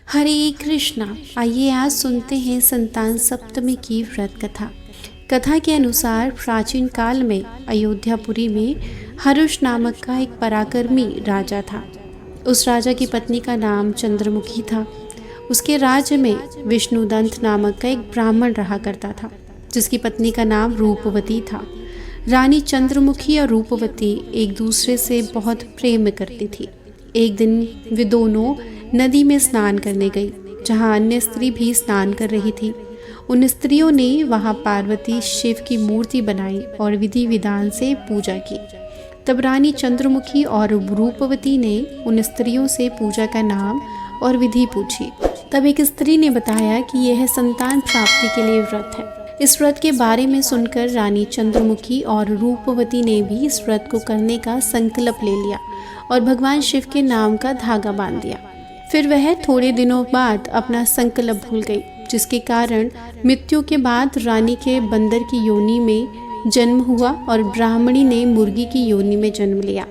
हरे कृष्णा। आइए आज सुनते हैं संतान सप्तमी की व्रत कथा। कथा के अनुसार प्राचीन काल में अयोध्यापुरी में हरुष नामक का एक पराक्रमी राजा था। उस राजा की पत्नी का नाम चंद्रमुखी था। उसके राज्य में विष्णुदंत नामक का एक ब्राह्मण रहा करता था, जिसकी पत्नी का नाम रूपवती था। रानी चंद्रमुखी और रूपवती एक दूसरे से बहुत प्रेम करती थी। एक दिन वे दोनों नदी में स्नान करने गई, जहाँ अन्य स्त्री भी स्नान कर रही थी। उन स्त्रियों ने वहाँ पार्वती शिव की मूर्ति बनाई और विधि विधान से पूजा की। तब रानी चंद्रमुखी और रूपवती ने उन स्त्रियों से पूजा का नाम और विधि पूछी। तब एक स्त्री ने बताया कि यह संतान प्राप्ति के लिए व्रत है। इस व्रत के बारे में सुनकर रानी चंद्रमुखी और रूपवती ने भी इस व्रत को करने का संकल्प ले लिया और भगवान शिव के नाम का धागा बांध दिया। फिर वह थोड़े दिनों बाद अपना संकल्प भूल गई, जिसके कारण मृत्यु के बाद रानी के बंदर की योनि में जन्म हुआ और ब्राह्मणी ने मुर्गी की योनि में जन्म लिया।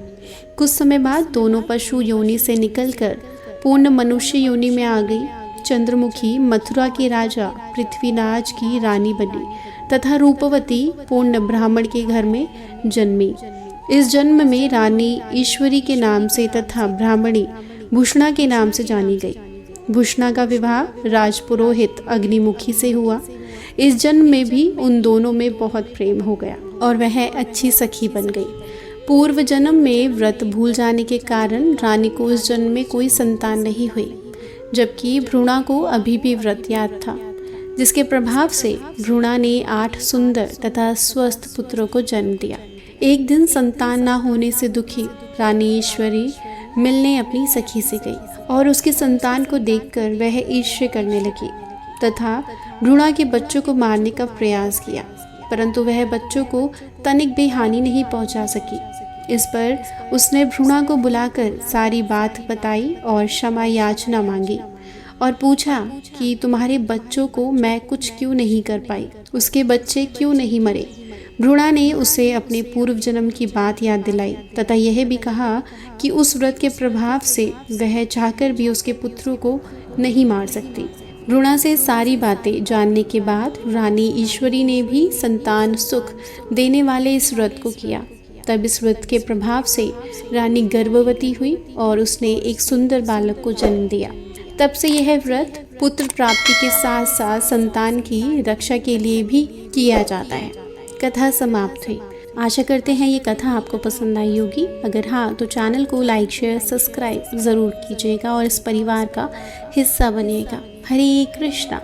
कुछ समय बाद दोनों पशु योनि से निकलकर पूर्ण मनुष्य योनि में आ गई। चंद्रमुखी मथुरा के राजा पृथ्वीराज की रानी बनी तथा रूपवती पूर्ण ब्राह्मण के घर में जन्मी। इस जन्म में रानी ईश्वरी के नाम से तथा ब्राह्मणी भूषणा के नाम से जानी गई। भूषणा का विवाह राजपुरोहित अग्निमुखी से हुआ। इस जन्म में भी उन दोनों में बहुत प्रेम हो गया और वह अच्छी सखी बन गई। पूर्व जन्म में व्रत भूल जाने के कारण रानी को इस जन्म में कोई संतान नहीं हुई, जबकि भ्रूणा को अभी भी व्रत याद था, जिसके प्रभाव से भ्रूणा ने 8 सुंदर तथा स्वस्थ पुत्रों को जन्म दिया। एक दिन संतान न होने से दुखी रानी ईश्वरी मिलने अपनी सखी से गई और उसके संतान को देखकर वह ईर्ष्या करने लगी तथा भ्रूणा के बच्चों को मारने का प्रयास किया, परंतु वह बच्चों को तनिक भी हानि नहीं पहुंचा सकी। इस पर उसने भ्रूणा को बुलाकर सारी बात बताई और क्षमा याचना मांगी और पूछा कि तुम्हारे बच्चों को मैं कुछ क्यों नहीं कर पाई, उसके बच्चे क्यों नहीं मरे। भ्रूणा ने उसे अपने पूर्व जन्म की बात याद दिलाई तथा यह भी कहा कि उस व्रत के प्रभाव से वह चाहकर भी उसके पुत्रों को नहीं मार सकती। भ्रूणा से सारी बातें जानने के बाद रानी ईश्वरी ने भी संतान सुख देने वाले इस व्रत को किया। तब इस व्रत के प्रभाव से रानी गर्भवती हुई और उसने एक सुंदर बालक को जन्म दिया। तब से यह व्रत पुत्र प्राप्ति के साथ साथ संतान की रक्षा के लिए भी किया जाता है। कथा समाप्त हुई। आशा करते हैं ये कथा आपको पसंद आई होगी। अगर हाँ तो चैनल को लाइक शेयर सब्सक्राइब ज़रूर कीजिएगा और इस परिवार का हिस्सा बनिएगा। हरे कृष्णा।